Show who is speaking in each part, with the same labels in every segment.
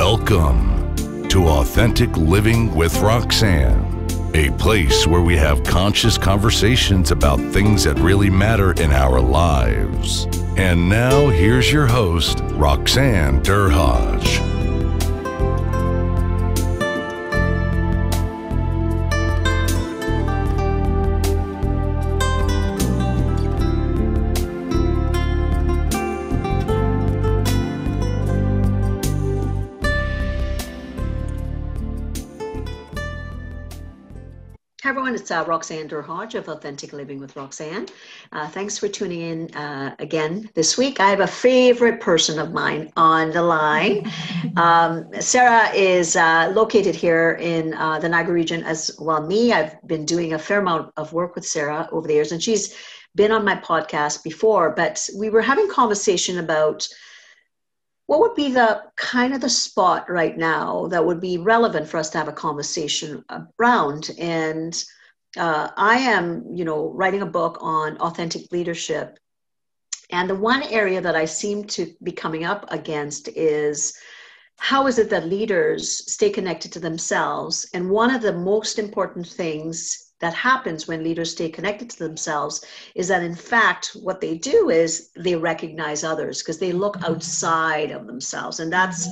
Speaker 1: Welcome to Authentic Living with Roxanne, a place where we have conscious conversations about things that really matter in our lives. And now here's your host, Roxanne Derhaj.
Speaker 2: Hi everyone, it's Roxanne Derhaj of Authentic Living with Roxanne. Thanks for tuning in again this week. I have a favorite person of mine on the line. Sarah is located here in the Niagara region as well. I've been doing a fair amount of work with Sarah over the years, and she's been on my podcast before, but we were having conversation about what would be the kind of the spot right now that would be relevant for us to have a conversation around? And I am, writing a book on authentic leadership. And the one area that I seem to be coming up against is how is it that leaders stay connected to themselves? And one of the most important things that happens when leaders stay connected to themselves is that in fact what they do is they recognize others because they look outside of themselves, and that's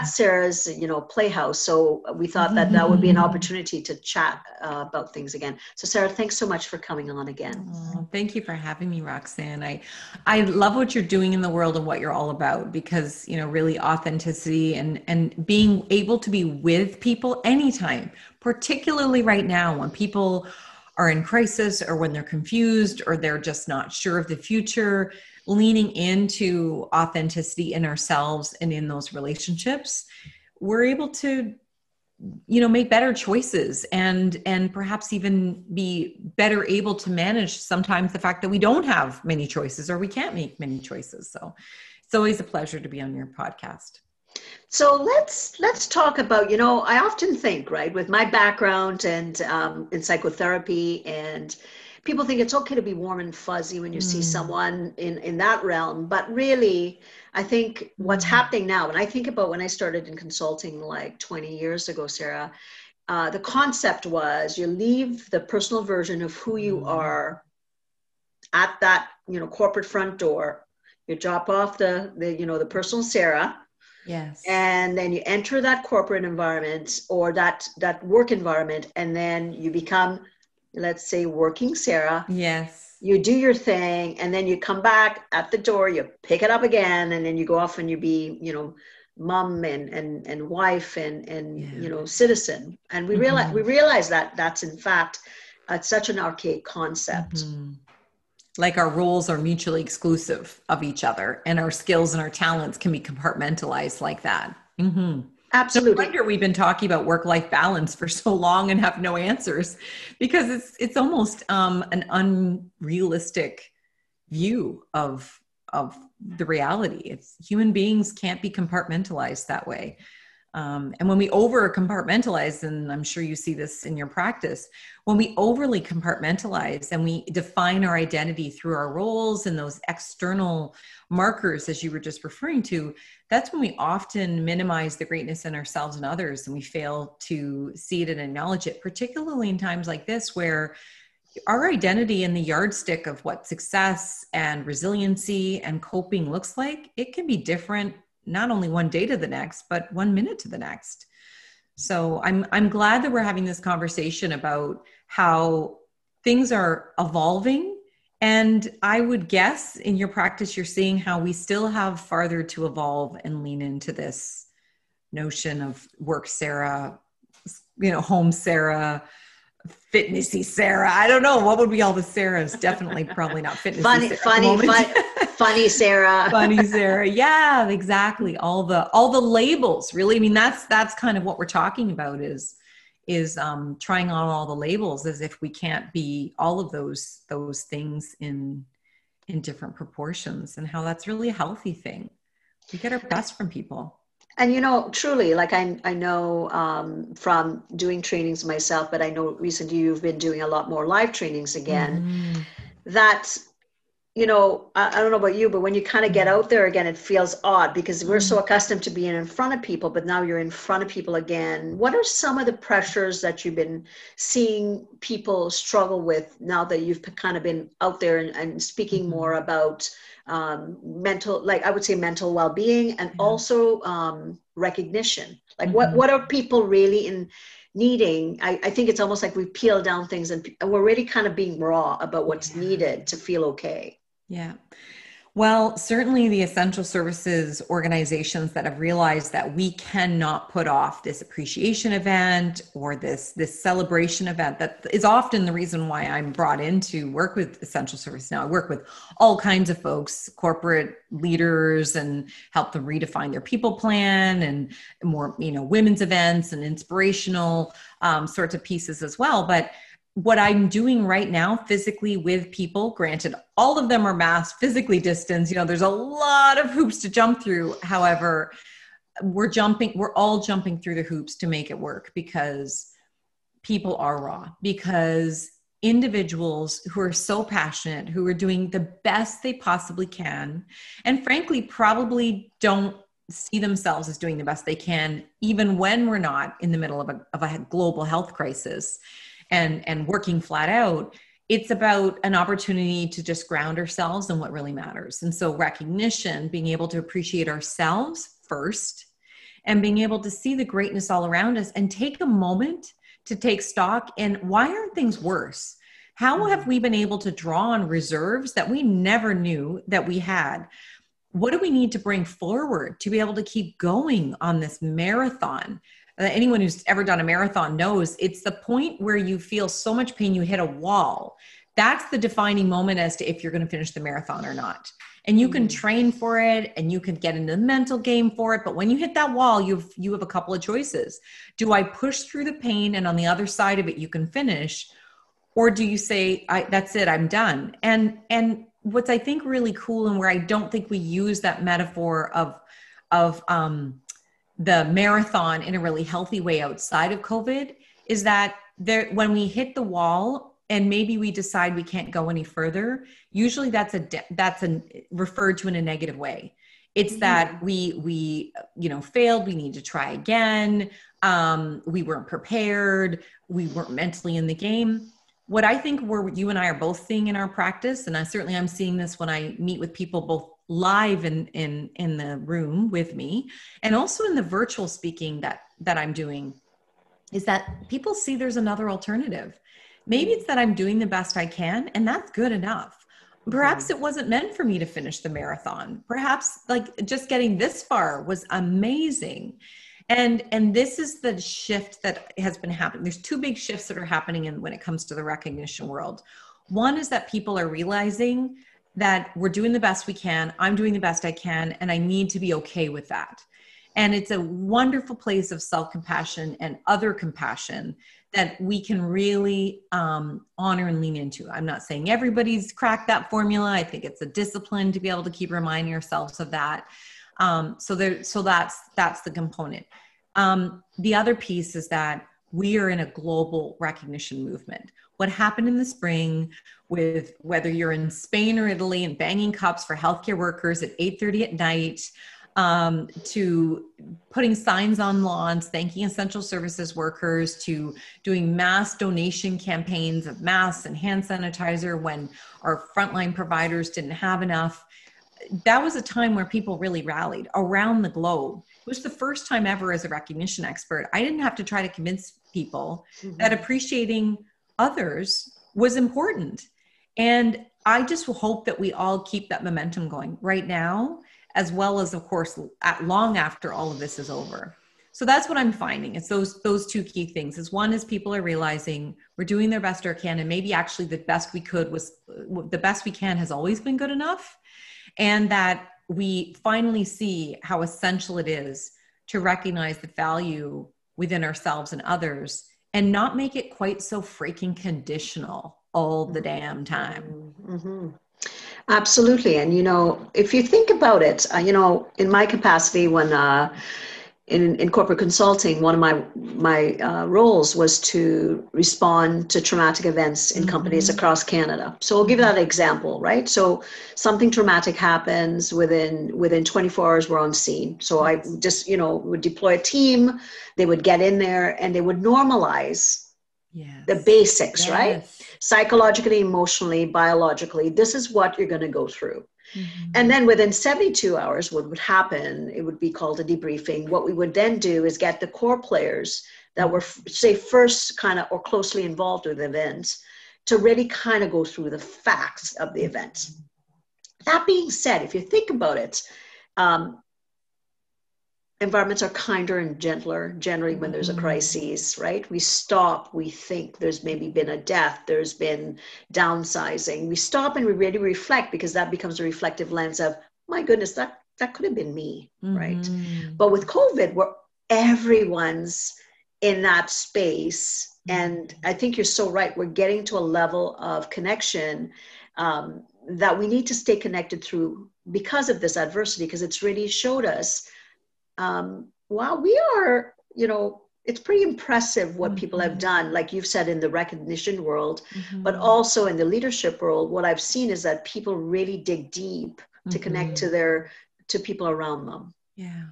Speaker 2: Sarah's playhouse. So we thought that would be an opportunity to chat about things again. So Sarah, thanks so much for coming on again.
Speaker 3: Oh, thank you for having me, Roxanne. I love what you're doing in the world and what you're all about, because really authenticity and being able to be with people anytime, particularly right now when people are in crisis or when they're confused or they're just not sure of the future, leaning into authenticity in ourselves and in those relationships, we're able to, make better choices and perhaps even be better able to manage sometimes the fact that we don't have many choices or we can't make many choices. So it's always a pleasure to be on your podcast.
Speaker 2: So let's talk about, I often think, right, with my background and in psychotherapy, and people think it's okay to be warm and fuzzy when you see someone in that realm. But really, I think what's happening now, and I think about when I started in consulting like 20 years ago, Sarah, the concept was you leave the personal version of who you are at that, corporate front door. You drop off the personal Sarah.
Speaker 3: Yes.
Speaker 2: And then you enter that corporate environment or that work environment, and then you become, let's say, working Sarah.
Speaker 3: Yes.
Speaker 2: You do your thing, and then you come back at the door, you pick it up again, and then you go off and you be, mom and wife and citizen. And we realize that that's in fact such an archaic concept.
Speaker 3: Mm-hmm. Like our roles are mutually exclusive of each other, and our skills and our talents can be compartmentalized like that. Mm-hmm.
Speaker 2: Absolutely.
Speaker 3: No wonder we've been talking about work-life balance for so long and have no answers, because it's almost an unrealistic view of the reality. It's human beings can't be compartmentalized that way. And when we over compartmentalize, and I'm sure you see this in your practice, when we overly compartmentalize and we define our identity through our roles and those external markers, as you were just referring to, that's when we often minimize the greatness in ourselves and others, and we fail to see it and acknowledge it, particularly in times like this where our identity and the yardstick of what success and resiliency and coping looks like, it can be different not only one day to the next, but 1 minute to the next. So I'm glad that we're having this conversation about how things are evolving. And I would guess in your practice, you're seeing how we still have farther to evolve and lean into this notion of work Sarah, home Sarah, fitnessy Sarah. I don't know. What would be all the Sarahs? Definitely probably not fitnessy Sarah.
Speaker 2: Funny Sarah.
Speaker 3: Funny Sarah. Yeah, exactly. All the labels, really. I mean, that's kind of what we're talking about is trying on all the labels as if we can't be all of those things in different proportions, and how that's really a healthy thing. We get our best from people.
Speaker 2: And truly, like I know from doing trainings myself, but I know recently you've been doing a lot more live trainings again, that I don't know about you, but when you kind of get out there again, it feels odd because we're so accustomed to being in front of people, but now you're in front of people again. What are some of the pressures that you've been seeing people struggle with now that you've kind of been out there and speaking more about mental, like I would say mental well-being, and also recognition? Like what are people really needing? I think it's almost like we peel down things and we're really kind of being raw about what's needed to feel okay.
Speaker 3: Yeah. Well, certainly the essential services organizations that have realized that we cannot put off this appreciation event or this celebration event. That is often the reason why I'm brought in to work with essential service now. I work with all kinds of folks, corporate leaders, and help them redefine their people plan, and more, women's events and inspirational sorts of pieces as well. But what I'm doing right now physically with people, granted, all of them are masked, physically distanced, there's a lot of hoops to jump through. However, we're all jumping through the hoops to make it work because people are raw, because individuals who are so passionate, who are doing the best they possibly can, and frankly, probably don't see themselves as doing the best they can, even when we're not in the middle of a global health crisis. And working flat out, it's about an opportunity to just ground ourselves in what really matters. And so recognition, being able to appreciate ourselves first, and being able to see the greatness all around us and take a moment to take stock in why aren't things worse? How have we been able to draw on reserves that we never knew that we had? What do we need to bring forward to be able to keep going on this marathon? Anyone who's ever done a marathon knows it's the point where you feel so much pain, you hit a wall. That's the defining moment as to if you're going to finish the marathon or not. And you can train for it and you can get into the mental game for it. But when you hit that wall, you have a couple of choices. Do I push through the pain and on the other side of it, you can finish? Or do you say, that's it, I'm done? And what's I think really cool, and where I don't think we use that metaphor of the marathon in a really healthy way outside of COVID, is that when we hit the wall and maybe we decide we can't go any further, usually that's referred to in a negative way. It's that we failed, we need to try again. We weren't prepared. We weren't mentally in the game. What I think you and I are both seeing in our practice, and I'm seeing this when I meet with people both live in the room with me, and also in the virtual speaking that I'm doing, is that people see there's another alternative. Maybe it's that I'm doing the best I can, and that's good enough. Perhaps it wasn't meant for me to finish the marathon. Perhaps just getting this far was amazing. And this is the shift that has been happening. There's two big shifts that are happening when it comes to the recognition world. One is that people are realizing that we're doing the best we can. I'm doing the best I can, and I need to be okay with that. And it's a wonderful place of self-compassion and other compassion that we can really honor and lean into. I'm not saying everybody's cracked that formula. I think it's a discipline to be able to keep reminding ourselves of that. So that's the component. The other piece is that we are in a global recognition movement. What happened in the spring, with whether you're in Spain or Italy and banging cups for healthcare workers at 8:30 at night, to putting signs on lawns, thanking essential services workers, to doing mass donation campaigns of masks and hand sanitizer when our frontline providers didn't have enough. That was a time where people really rallied around the globe. It was the first time ever as a recognition expert, I didn't have to try to convince people that appreciating others was important. And I just hope that we all keep that momentum going right now, as well as, of course, long after all of this is over. So that's what I'm finding. It's those two key things. Is one is people are realizing we're doing their best we can, and maybe actually the best we can has always been good enough. And that we finally see how essential it is to recognize the value within ourselves and others, and not make it quite so freaking conditional all the damn time.
Speaker 2: Mm-hmm. Absolutely. And, if you think about it, in my capacity, when in corporate consulting, one of my roles was to respond to traumatic events in companies across Canada. So I'll give you that example, right? So something traumatic happens within 24 hours, we're on scene. So I just, would deploy a team, they would get in there and they would normalize the basics, right? Psychologically, emotionally, biologically, this is what you're going to go through. And then within 72 hours, what would happen, it would be called a debriefing. What we would then do is get the core players that were, say, first kind of or closely involved with the event to really kind of go through the facts of the event. That being said, if you think about it, environments are kinder and gentler generally when there's a crisis, right? We stop, we think there's maybe been a death, there's been downsizing. We stop and we really reflect, because that becomes a reflective lens of, my goodness, that could have been me, right? But with COVID, where everyone's in that space, and I think you're so right, we're getting to a level of connection that we need to stay connected through because of this adversity, because it's really showed us, wow, we are, it's pretty impressive what people have done, like you've said, in the recognition world, but also in the leadership world. What I've seen is that people really dig deep to connect to people around them.
Speaker 3: Yeah.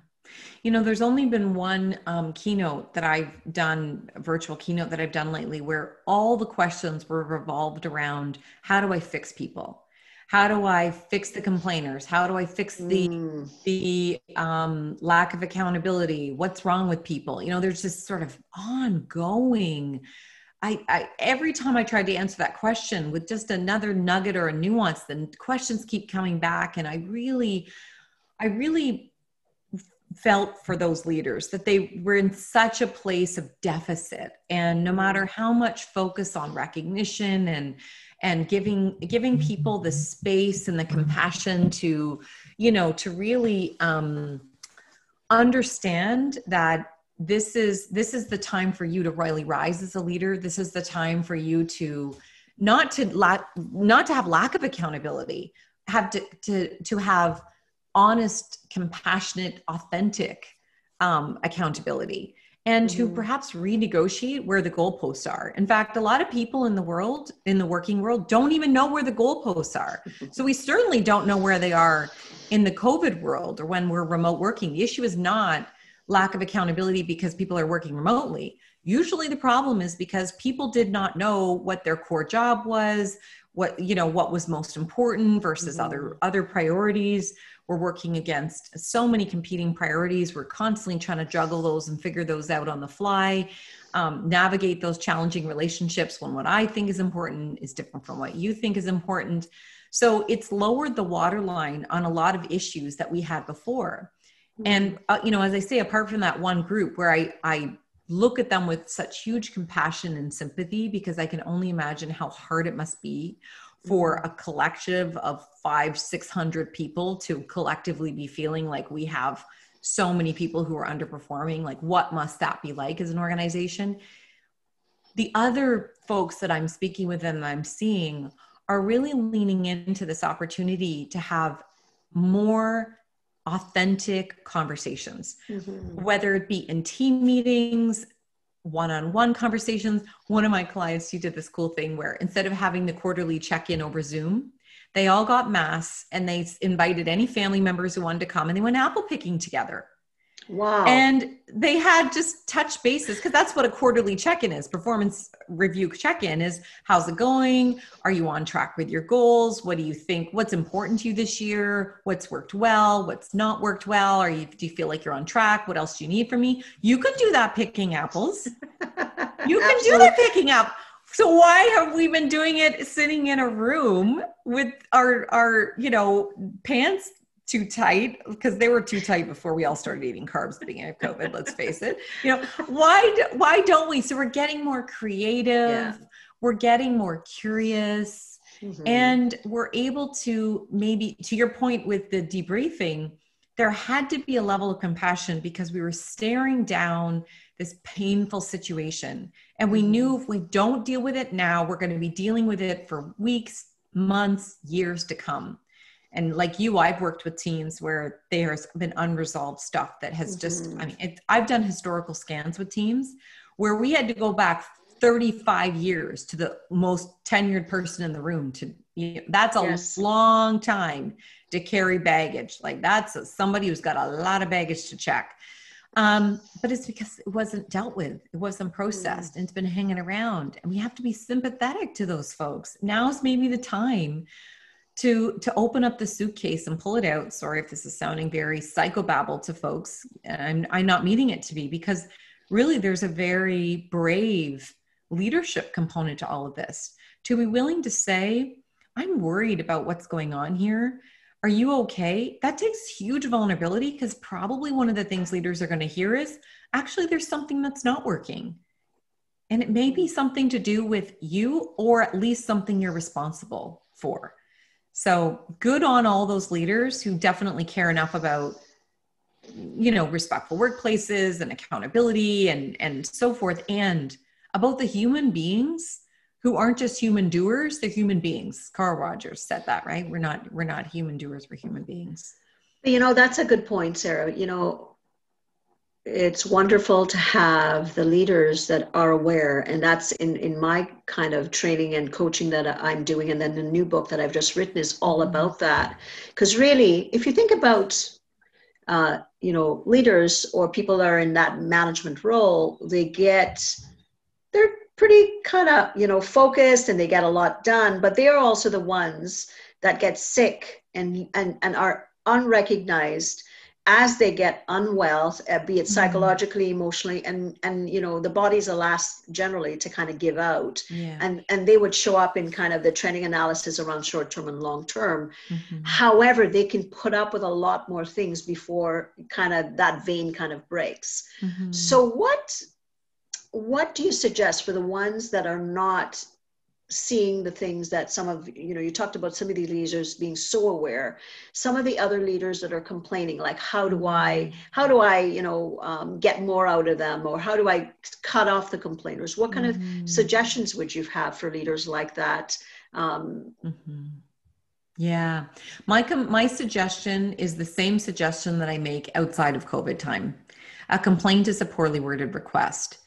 Speaker 3: There's only been one keynote that I've done, a virtual keynote that I've done lately, where all the questions were revolved around, how do I fix people? How do I fix the complainers? How do I fix the lack of accountability? What's wrong with people? There's just sort of ongoing. I every time I tried to answer that question with just another nugget or a nuance, the questions keep coming back, and I really felt for those leaders that they were in such a place of deficit, and no matter how much focus on recognition and giving people the space and the compassion to really understand that this is the time for you to really rise as a leader. This is the time for you to not to have lack of accountability, to have honest, compassionate, authentic accountability, and to perhaps renegotiate where the goalposts are. In fact, a lot of people in the working world, don't even know where the goalposts are. So we certainly don't know where they are in the COVID world or when we're remote working. The issue is not lack of accountability because people are working remotely. Usually the problem is because people did not know what their core job was, what was most important versus other priorities. We're working against so many competing priorities. We're constantly trying to juggle those and figure those out on the fly, navigate those challenging relationships when what I think is important is different from what you think is important. So it's lowered the waterline on a lot of issues that we had before. And, as I say, apart from that one group where I look at them with such huge compassion and sympathy, because I can only imagine how hard it must be for a collective of 500-600 people to collectively be feeling like we have so many people who are underperforming. Like, what must that be like as an organization? The other folks that I'm speaking with and I'm seeing are really leaning into this opportunity to have more authentic conversations, whether it be in team meetings, one-on-one conversations. One of my clients, she did this cool thing where instead of having the quarterly check-in over Zoom, they all got masks and they invited any family members who wanted to come, and they went apple picking together.
Speaker 2: Wow.
Speaker 3: And they had just touch bases, because that's what a quarterly check-in is. Performance review check-in is, how's it going? Are you on track with your goals? What do you think? What's important to you this year? What's worked well? What's not worked well? Do you feel like you're on track? What else do you need from me? You can do that picking apples. You can do that picking up. So why have we been doing it sitting in a room with our pants too tight, because they were too tight before we all started eating carbs at the beginning of COVID, let's face it. Why don't we? So we're getting more creative, we're getting more curious, and we're able to, maybe to your point with the debriefing, there had to be a level of compassion because we were staring down this painful situation. And we knew if we don't deal with it now, we're going to be dealing with it for weeks, months, years to come. And like you, I've worked with teams where there's been unresolved stuff that has just, I mean, I've done historical scans with teams where we had to go back 35 years to the most tenured person in the room that's a long time to carry baggage. Like that's somebody who's got a lot of baggage to check. But it's because it wasn't dealt with. It wasn't processed and it's been hanging around, and we have to be sympathetic to those folks. Now's maybe the time to open up the suitcase and pull it out. Sorry if this is sounding very psychobabble to folks. I'm not meaning it to be, because really there's a very brave leadership component to all of this. To be willing to say, I'm worried about what's going on here. Are you okay? That takes huge vulnerability, because probably one of the things leaders are going to hear is, actually, there's something that's not working. And it may be something to do with you, or at least something you're responsible for. So good on all those leaders who definitely care enough about, respectful workplaces and accountability and so forth, and about the human beings who aren't just human doers, they're human beings. Carl Rogers said that, right? We're not human doers, we're human beings.
Speaker 2: That's a good point, Sarah. It's wonderful to have the leaders that are aware, and that's in my kind of training and coaching that I'm doing, and then the new book that I've just written is all about that. Because really, if you think about leaders or people that are in that management role, they're pretty kind of focused, and they get a lot done, but they are also the ones that get sick and are unrecognized as they get unwell, be it psychologically, emotionally, and the body's the last generally to kind of give out. Yeah. And they would show up in kind of the training analysis around short-term and long-term. However, they can put up with a lot more things before kind of that vein kind of breaks. So what do you suggest for the ones that are not seeing the things that some of, you talked about some of the leaders being so aware, some of the other leaders that are complaining, like, how do I get more out of them, or how do I cut off the complainers? What kind of suggestions would you have for leaders like that?
Speaker 3: Yeah, my suggestion is the same suggestion that I make outside of COVID time. A complaint is a poorly worded request.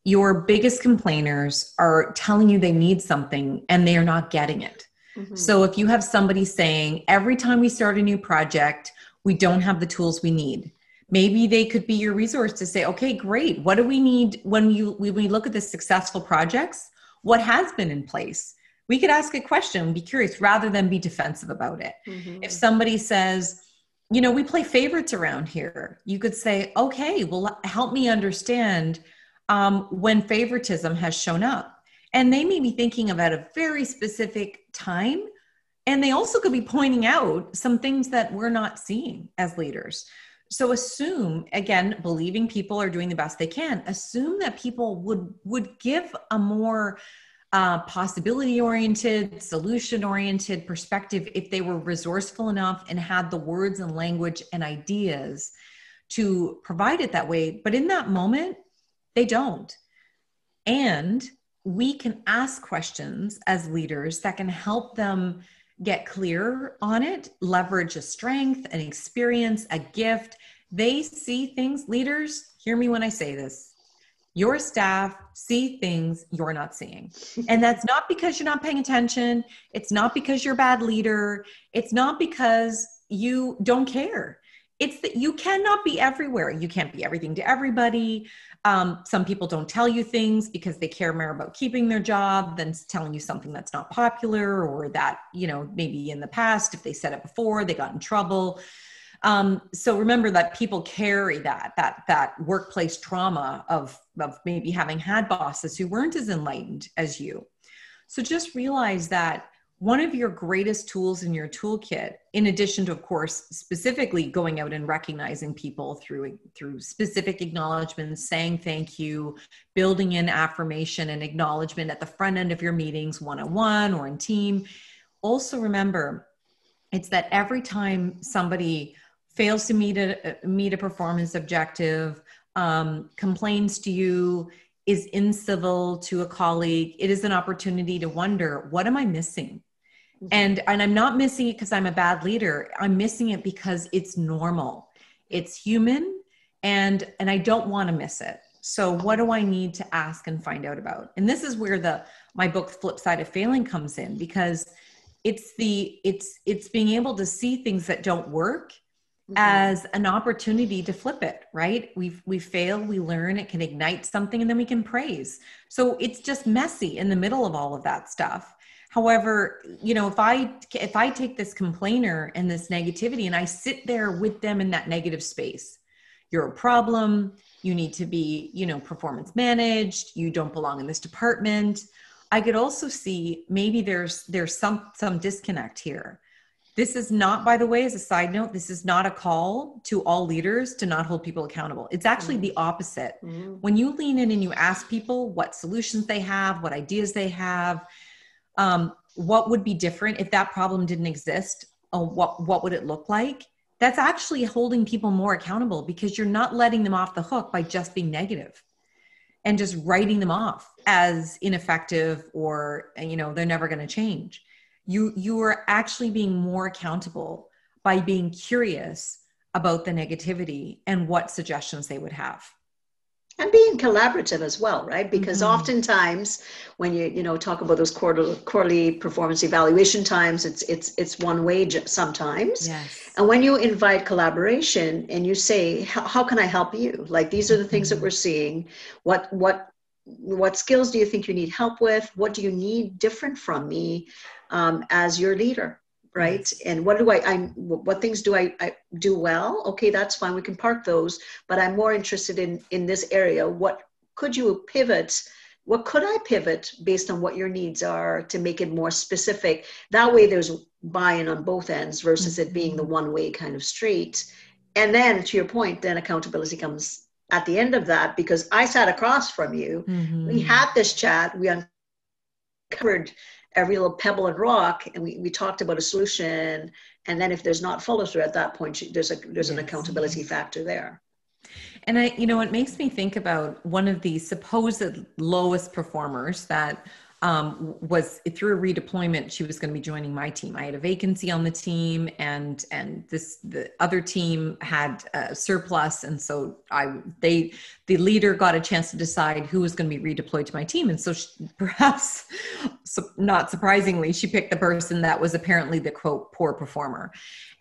Speaker 3: Your biggest complainers are telling you they need something and they are not getting it. So if you have somebody saying, every time we start a new project, we don't have the tools we need, maybe they could be your resource to say, okay, great. What do we need when we look at the successful projects? What has been in place? We could ask a question, be curious, rather than be defensive about it. If somebody says, we play favorites around here, you could say, okay, well, help me understand when favoritism has shown up. And they may be thinking about a very specific time. And they also could be pointing out some things that we're not seeing as leaders. So assume, again, believing people are doing the best they can, assume that people would give a more possibility-oriented, solution-oriented perspective if they were resourceful enough and had the words and language and ideas to provide it that way. But in that moment, they don't. And we can ask questions as leaders that can help them get clear on it, leverage a strength, an experience, a gift. They see things, leaders, hear me when I say this. Your staff see things you're not seeing. And that's not because you're not paying attention. It's not because you're a bad leader. It's not because you don't care. It's that you cannot be everywhere. You can't be everything to everybody. Some people don't tell you things because they care more about keeping their job than telling you something that's not popular, or that, maybe in the past, if they said it before, they got in trouble. So remember that people carry that workplace trauma of maybe having had bosses who weren't as enlightened as you. So just realize that one of your greatest tools in your toolkit, in addition to, of course, specifically going out and recognizing people through specific acknowledgments, saying thank you, building in affirmation and acknowledgement at the front end of your meetings, one-on-one or in team. Also remember, it's that every time somebody fails to meet a performance objective, complains to you, is incivil to a colleague, it is an opportunity to wonder, what am I missing? And I'm not missing it because I'm a bad leader. I'm missing it because it's normal. It's human, and I don't want to miss it. So what do I need to ask and find out about? And this is where my book Flipside of Failing comes in, because it's being able to see things that don't work as an opportunity to flip it, right? We fail, we learn, it can ignite something, and then we can praise. So it's just messy in the middle of all of that stuff. However, if I take this complainer and this negativity and I sit there with them in that negative space, you're a problem, you need to be, performance managed, you don't belong in this department. I could also see maybe there's some disconnect here. This is not, by the way, as a side note, this is not a call to all leaders to not hold people accountable. It's actually the opposite. When you lean in and you ask people what solutions they have, what ideas they have, what would be different if that problem didn't exist? What would it look like? That's actually holding people more accountable, because you're not letting them off the hook by just being negative and just writing them off as ineffective or, they're never going to change. You are actually being more accountable by being curious about the negativity and what suggestions they would have.
Speaker 2: And being collaborative as well, right? Because oftentimes when you talk about those quarterly performance evaluation times, it's one way sometimes.
Speaker 3: Yes.
Speaker 2: And when you invite collaboration and you say, how can I help you? Like, these are the things that we're seeing. What skills do you think you need help with? What do you need different from me as your leader? Right. Yes. And what things do I do well? Okay, that's fine. We can park those, but I'm more interested in this area. What could you pivot? What could I pivot based on what your needs are to make it more specific? That way there's buy-in on both ends versus it being the one-way kind of street. And then, to your point, then accountability comes at the end of that, because I sat across from you. We had this chat, we uncovered every little pebble and rock, and we talked about a solution. And then if there's not follow through at that point, there's an accountability factor there.
Speaker 3: And it makes me think about one of the supposed lowest performers that was through a redeployment. She was going to be joining my team. I had a vacancy on the team, and the other team had a surplus, and so the leader got a chance to decide who was going to be redeployed to my team. And so perhaps not surprisingly, she picked the person that was apparently the quote poor performer.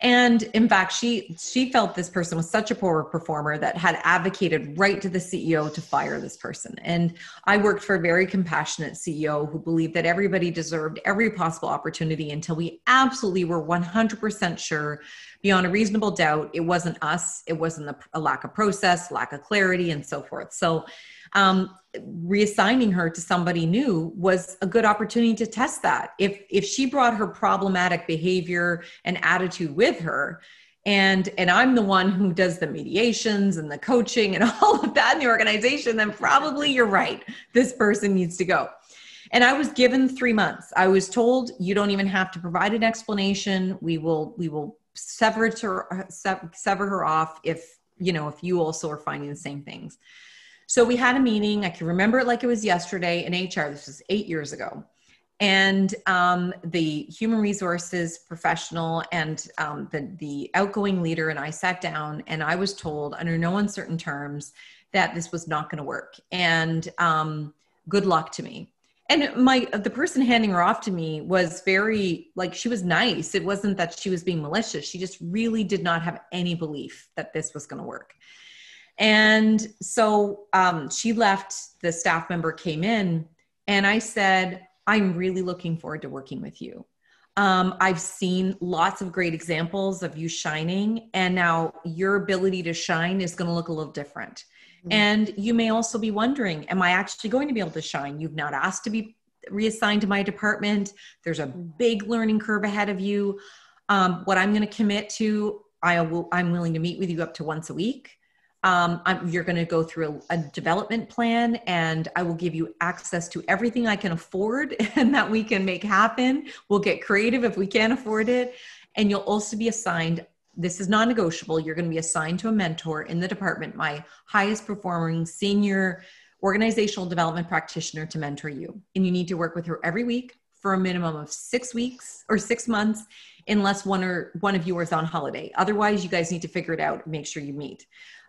Speaker 3: And in fact, she felt this person was such a poor performer that had advocated right to the CEO to fire this person. And I worked for a very compassionate CEO who believed that everybody deserved every possible opportunity until we absolutely were 100% sure, beyond a reasonable doubt, it wasn't us, it wasn't a lack of process, lack of clarity, and so forth. So reassigning her to somebody new was a good opportunity to test that. If she brought her problematic behavior and attitude with her, and I'm the one who does the mediations and the coaching and all of that in the organization, then probably you're right. This person needs to go. And I was given 3 months. I was told, you don't even have to provide an explanation. We will sever her off if you also are finding the same things. So we had a meeting. I can remember it like it was yesterday in HR. This was 8 years ago. And the human resources professional and the outgoing leader and I sat down, and I was told under no uncertain terms that this was not going to work. And good luck to me. And the person handing her off to me was very, she was nice. It wasn't that she was being malicious. She just really did not have any belief that this was going to work. And so she left, the staff member came in, and I said, I'm really looking forward to working with you. I've seen lots of great examples of you shining, and now your ability to shine is going to look a little different. Mm-hmm. And you may also be wondering, am I actually going to be able to shine? You've not asked to be reassigned to my department. There's a big learning curve ahead of you. What I'm going to commit to, I'm willing to meet with you up to once a week. You're going to go through a development plan, and I will give you access to everything I can afford and that we can make happen. We'll get creative if we can't afford it. And you'll also be assigned, this is non-negotiable, you're going to be assigned to a mentor in the department, my highest performing senior organizational development practitioner, to mentor you. And you need to work with her every week for a minimum of 6 weeks or 6 months, unless one of you is on holiday. Otherwise, you guys need to figure it out and make sure you meet.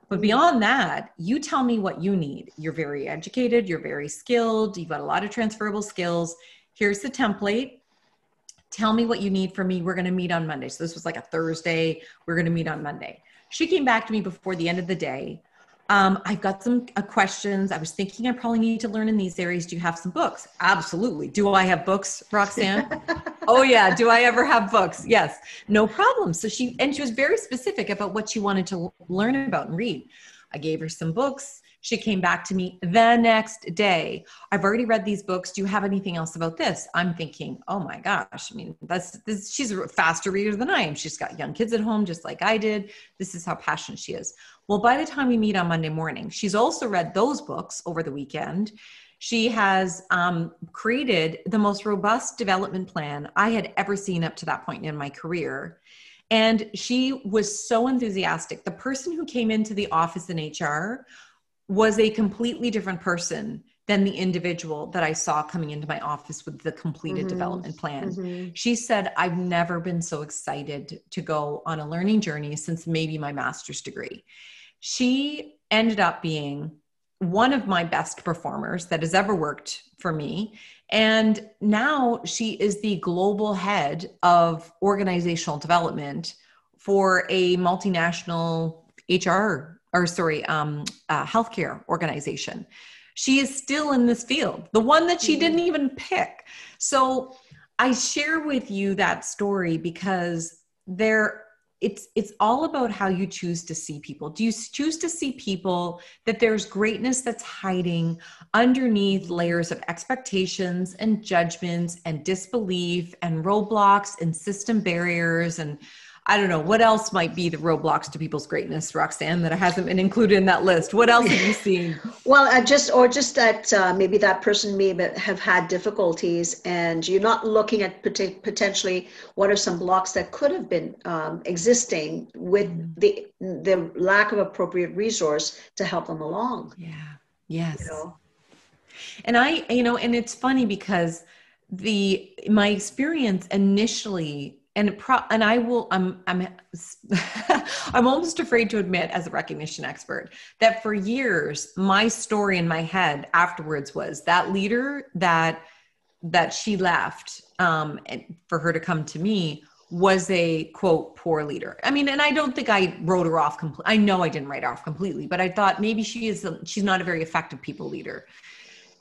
Speaker 3: But beyond that, you tell me what you need. You're very educated, you're very skilled, you've got a lot of transferable skills. Here's the template. Tell me what you need from me. We're going to meet on Monday. So this was like a Thursday. We're going to meet on Monday. She came back to me before the end of the day. I've got some questions. I was thinking I probably need to learn in these areas. Do you have some books? Absolutely. Do I have books, Roxanne? Oh yeah. Do I ever have books? Yes. No problem. So she was very specific about what she wanted to learn about and read. I gave her some books. She came back to me the next day. I've already read these books. Do you have anything else about this? I'm thinking, oh my gosh. I mean, she's a faster reader than I am. She's got young kids at home, just like I did. This is how passionate she is. Well, by the time we meet on Monday morning, she's also read those books over the weekend. She has created the most robust development plan I had ever seen up to that point in my career. And she was so enthusiastic. The person who came into the office in HR was a completely different person than the individual that I saw coming into my office with the completed development plan. She said, I've never been so excited to go on a learning journey since maybe my master's degree. She ended up being one of my best performers that has ever worked for me. And now she is the global head of organizational development for a multinational healthcare organization. She is still in this field, the one that she didn't even pick. So I share with you that story because it's all about how you choose to see people. Do you choose to see people that there's greatness that's hiding underneath layers of expectations and judgments and disbelief and roadblocks and system barriers and I don't know, what else might be the roadblocks to people's greatness, Roxanne, that hasn't been included in that list? What else have you seen?
Speaker 2: Well, just that maybe that person may have had difficulties and you're not looking at potentially what are some blocks that could have been existing with the lack of appropriate resource to help them along.
Speaker 3: Yeah. Yes.
Speaker 2: You know?
Speaker 3: And and it's funny because my experience initially, I'm almost afraid to admit as a recognition expert that for years, my story in my head afterwards was that leader that she left for her to come to me was a quote, poor leader. I mean, and I don't think I wrote her off completely. I know I didn't write her off completely, but I thought maybe she's not a very effective people leader.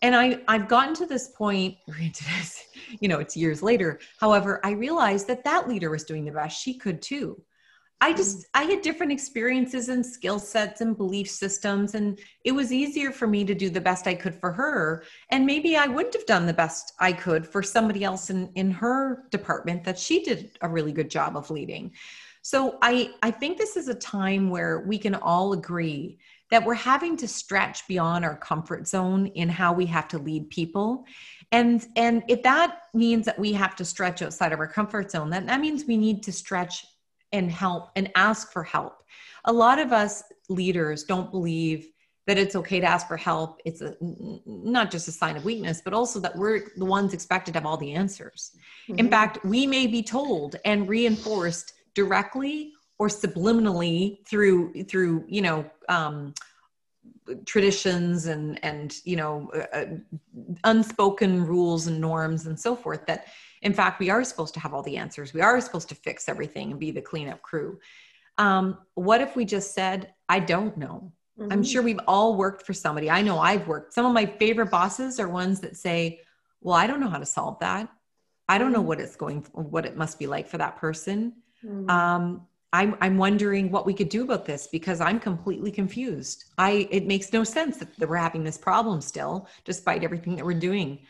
Speaker 3: And I've gotten to this point, it's years later. However, I realized that leader was doing the best she could too. I had different experiences and skill sets and belief systems, and it was easier for me to do the best I could for her. And maybe I wouldn't have done the best I could for somebody else in her department that she did a really good job of leading. So I think this is a time where we can all agree that we're having to stretch beyond our comfort zone in how we have to lead people. And if that means that we have to stretch outside of our comfort zone, that means we need to stretch and help and ask for help. A lot of us leaders don't believe that it's okay to ask for help. It's not just a sign of weakness, but also that we're the ones expected to have all the answers. In fact, we may be told and reinforced directly or subliminally through traditions and unspoken rules and norms and so forth, that in fact we are supposed to have all the answers. We are supposed to fix everything and be the cleanup crew. What if we just said, I don't know? I'm sure we've all worked for somebody. I know I've worked. Some of my favorite bosses are ones that say, well, I don't know how to solve that. I don't know what it must be like for that person. I'm wondering what we could do about this because I'm completely confused. It makes no sense that we're having this problem still, despite everything that we're doing.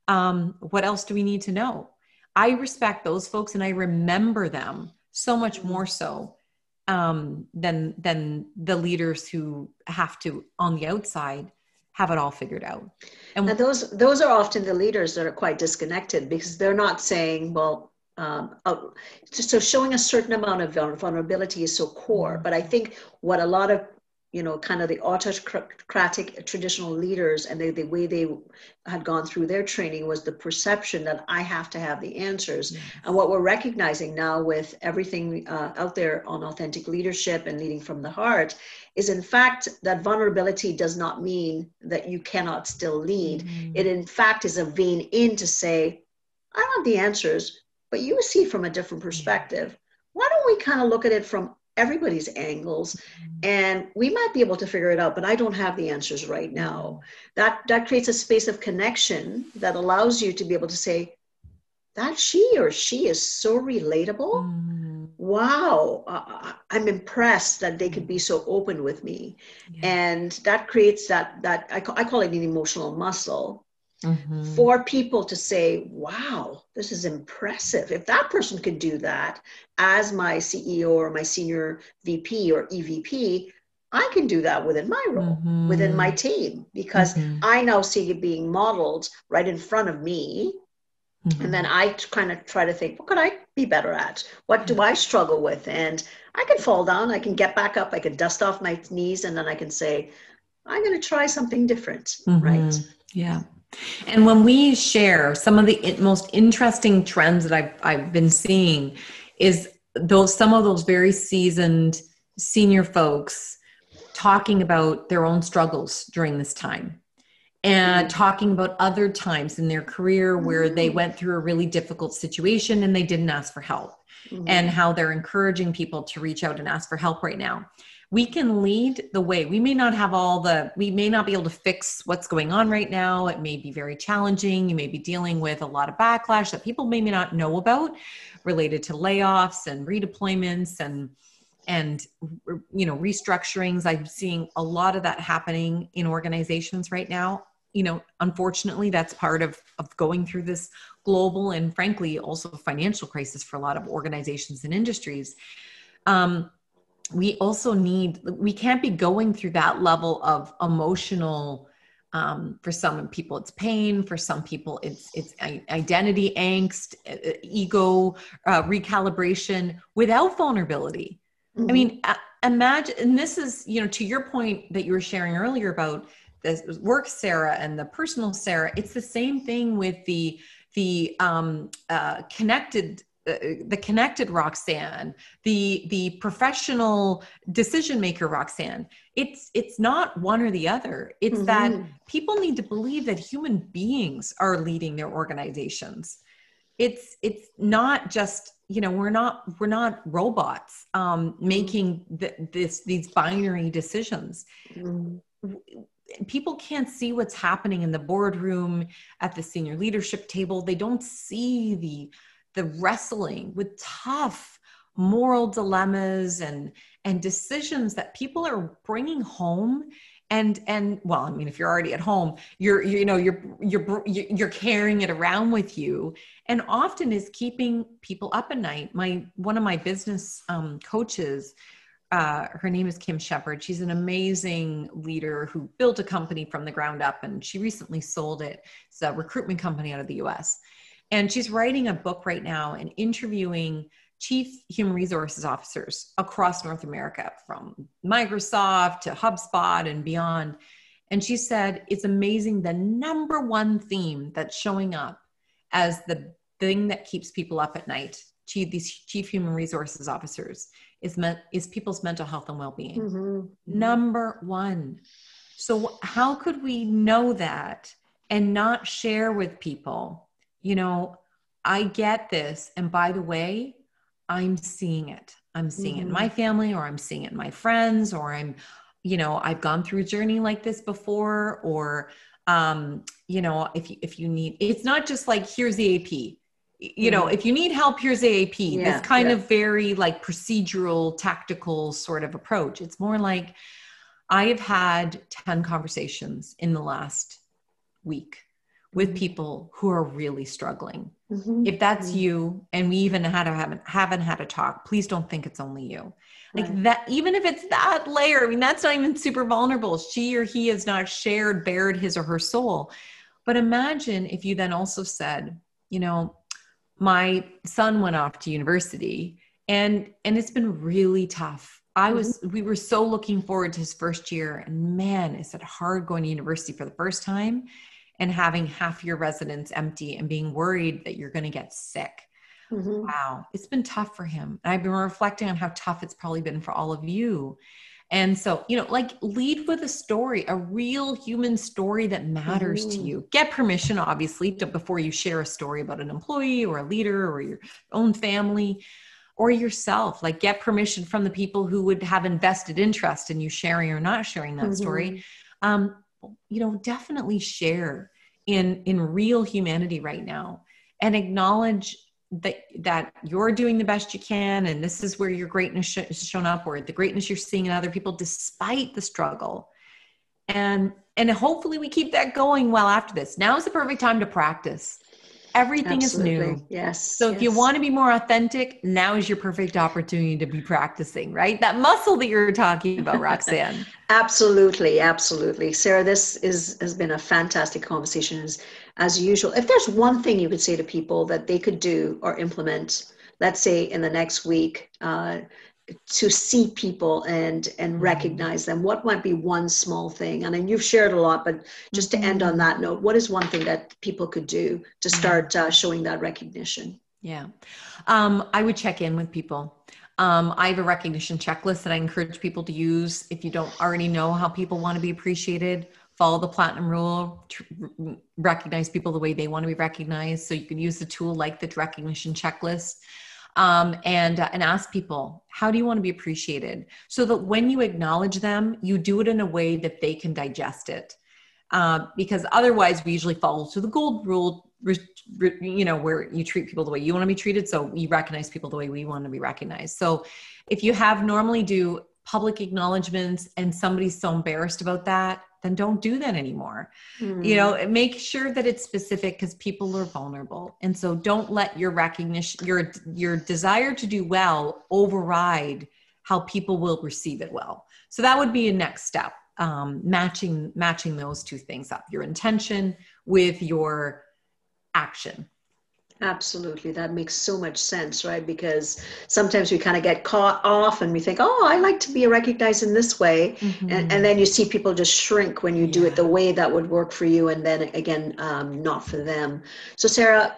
Speaker 3: What else do we need to know? I respect those folks and I remember them so much more so than the leaders who have to, on the outside, have it all figured out. And
Speaker 2: those are often the leaders that are quite disconnected because they're not saying, well, so showing a certain amount of vulnerability is so core. But I think what a lot of kind of the autocratic traditional leaders, and the way they had gone through their training was the perception that I have to have the answers. Yes. And what we're recognizing now with everything out there on authentic leadership and leading from the heart is, in fact, that vulnerability does not mean that you cannot still lead. Mm-hmm. It, in fact, is a vein in to say, I don't have the answers, but you see from a different perspective. Yeah. Why don't we kind of look at it from everybody's angles, and we might be able to figure it out, but I don't have the answers right now. That creates a space of connection that allows you to be able to say, that she is so relatable. Wow. I'm impressed that they could be so open with me. Yeah. And that creates that I call it an emotional muscle. Mm-hmm. For people to say, wow, this is impressive. If that person could do that as my CEO or my senior VP or EVP, I can do that within my role, mm-hmm. within my team, because mm-hmm. I now see it being modeled right in front of me. Mm-hmm. And then I kind of try to think, what could I be better at? What do I struggle with? And I can fall down, I can get back up, I can dust off my knees, and then I can say, I'm going to try something different, mm-hmm. right?
Speaker 3: Yeah. And when we share some of the most interesting trends that I've been seeing is some of those very seasoned senior folks talking about their own struggles during this time and talking about other times in their career where they went through a really difficult situation and they didn't ask for help, and how they're encouraging people to reach out and ask for help right now. We can lead the way. We may not be able to fix what's going on right now. It may be very challenging. You may be dealing with a lot of backlash that people may not know about, related to layoffs and redeployments and restructurings. I'm seeing a lot of that happening in organizations right now. Unfortunately, that's part of going through this global and frankly also financial crisis for a lot of organizations and industries. We can't be going through that level of emotional, for some people it's pain, for some people it's identity angst, ego, recalibration without vulnerability. Mm-hmm. I mean, imagine, and this is, to your point that you were sharing earlier about the work Sarah and the personal Sarah, it's the same thing with the connected Roxanne, the professional decision maker Roxanne. It's not one or the other. It's that people need to believe that human beings are leading their organizations. It's not just, we're not robots making these binary decisions. People can't see what's happening in the boardroom, at the senior leadership table. They don't see the wrestling with tough moral dilemmas and decisions that people are bringing home. And well, I mean, if you're already at home, you're carrying it around with you, and often is keeping people up at night. One of my business coaches, her name is Kim Shepard. She's an amazing leader who built a company from the ground up, and she recently sold it. It's a recruitment company out of the US. And she's writing a book right now and interviewing chief human resources officers across North America, from Microsoft to HubSpot and beyond. And she said, it's amazing. The number one theme that's showing up as the thing that keeps people up at night, these chief human resources officers, is people's mental health and well-being. Mm-hmm. Number one. So how could we know that and not share with people, I get this. And by the way, I'm seeing it. I'm seeing it in my family, or I'm seeing it in my friends, or I've gone through a journey like this before, or, if you need, it's not just like, here's the AP, if you need help, here's the AP, this kind of very like procedural, tactical sort of approach. It's more like, I have had 10 conversations in the last week with people who are really struggling. Mm-hmm. If that's you, and we even haven't had a talk, please don't think it's only you. Like that, even if it's that layer, I mean, that's not even super vulnerable. She or he has not bared his or her soul. But imagine if you then also said, my son went off to university and it's been really tough. We were so looking forward to his first year, and man, is it hard going to university for the first time and having half your residence empty and being worried that you're going to get sick. Wow. It's been tough for him. And I've been reflecting on how tough it's probably been for all of you. And so, like, lead with a story, a real human story that matters to you. Get permission, obviously, before you share a story about an employee or a leader or your own family or yourself. Like, get permission from the people who would have invested interest in you sharing or not sharing that story. Definitely share in real humanity right now, and acknowledge that you're doing the best you can, and this is where your greatness is shown up, or the greatness you're seeing in other people despite the struggle. And hopefully we keep that going well after this. Now is the perfect time to practice. Everything
Speaker 2: Absolutely.
Speaker 3: is new.
Speaker 2: Yes.
Speaker 3: So if you want to be more authentic, now is your perfect opportunity to be practicing, right? That muscle that you're talking about, Roxanne.
Speaker 2: Absolutely. Absolutely. Sarah, this has been a fantastic conversation as usual. If there's one thing you could say to people that they could do or implement, let's say in the next week, to see people and recognize them, what might be one small thing? And then you've shared a lot, but just to end on that note, what is one thing that people could do to start showing that recognition?
Speaker 3: Yeah. I would check in with people. I have a recognition checklist that I encourage people to use. If you don't already know how people want to be appreciated, follow the platinum rule, recognize people the way they want to be recognized. So you can use the tool like the recognition checklist. And ask people, how do you want to be appreciated? So that when you acknowledge them, you do it in a way that they can digest it. Because otherwise we usually follow to the gold rule, where you treat people the way you want to be treated. So we recognize people the way we want to be recognized. So if you normally do public acknowledgements and somebody's so embarrassed about that, then don't do that anymore. Make sure that it's specific, because people are vulnerable. And so don't let your recognition, your desire to do well override how people will receive it well. So that would be a next step, matching those two things up, your intention with your action.
Speaker 2: Absolutely. That makes so much sense, right? Because sometimes we kind of get caught off and we think, oh, I like to be recognized in this way. And then you see people just shrink when you do it the way that would work for you. And then again, not for them. So Sarah,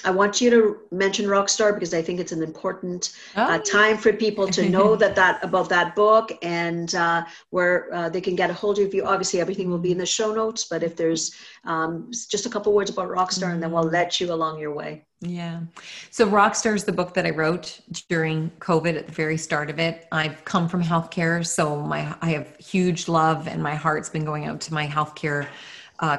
Speaker 2: I want you to mention Rockstar, because I think it's an important time for people to know about that book, and where they can get a hold of you. Obviously, everything will be in the show notes, but if there's just a couple words about Rockstar, and then we'll let you along your way.
Speaker 3: Yeah. So Rockstar is the book that I wrote during COVID at the very start of it. I've come from healthcare, so I have huge love, and my heart's been going out to my healthcare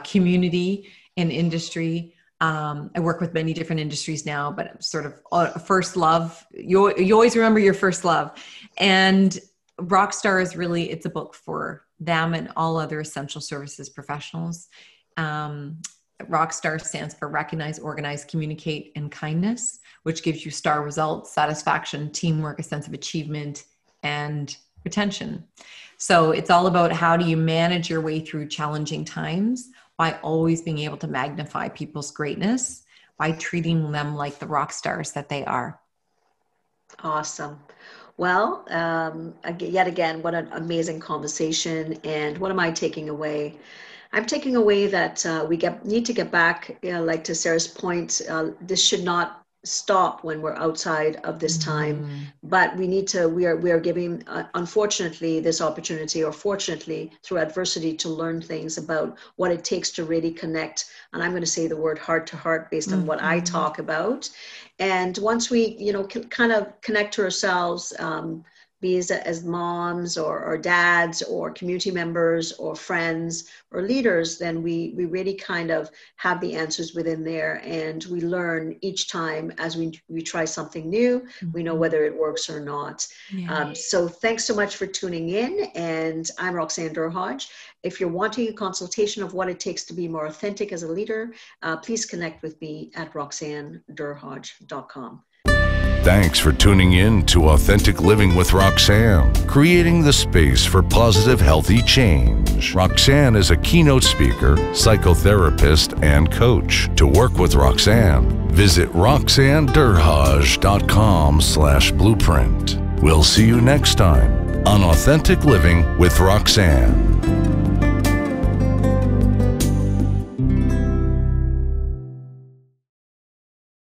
Speaker 3: community and industry. I work with many different industries now, but sort of a first love. You always remember your first love. And Rockstar is really, it's a book for them and all other essential services professionals. Rockstar stands for Recognize, Organize, Communicate, and Kindness, which gives you star results, satisfaction, teamwork, a sense of achievement, and retention. So it's all about how do you manage your way through challenging times by always being able to magnify people's greatness by treating them like the rock stars that they are.
Speaker 2: Awesome. Well, yet again, what an amazing conversation. And what am I taking away? I'm taking away that we need to get back, like to Sarah's point, this should not stop when we're outside of this time, but we are giving, unfortunately, this opportunity, or fortunately through adversity, to learn things about what it takes to really connect. And I'm going to say the word heart to heart based on what I talk about. And once we, kind of connect to ourselves, be as moms or dads or community members or friends or leaders, then we really kind of have the answers within there, and we learn each time as we try something new. We know whether it works or not. So thanks so much for tuning in, and I'm Roxanne Durhodge. If you're wanting a consultation of what it takes to be more authentic as a leader, please connect with me at roxannedurhodge.com.
Speaker 1: Thanks for tuning in to Authentic Living with Roxanne, creating the space for positive, healthy change. Roxanne is a keynote speaker, psychotherapist, and coach. To work with Roxanne, visit roxannedurhodge.com/blueprint. We'll see you next time on Authentic Living with Roxanne.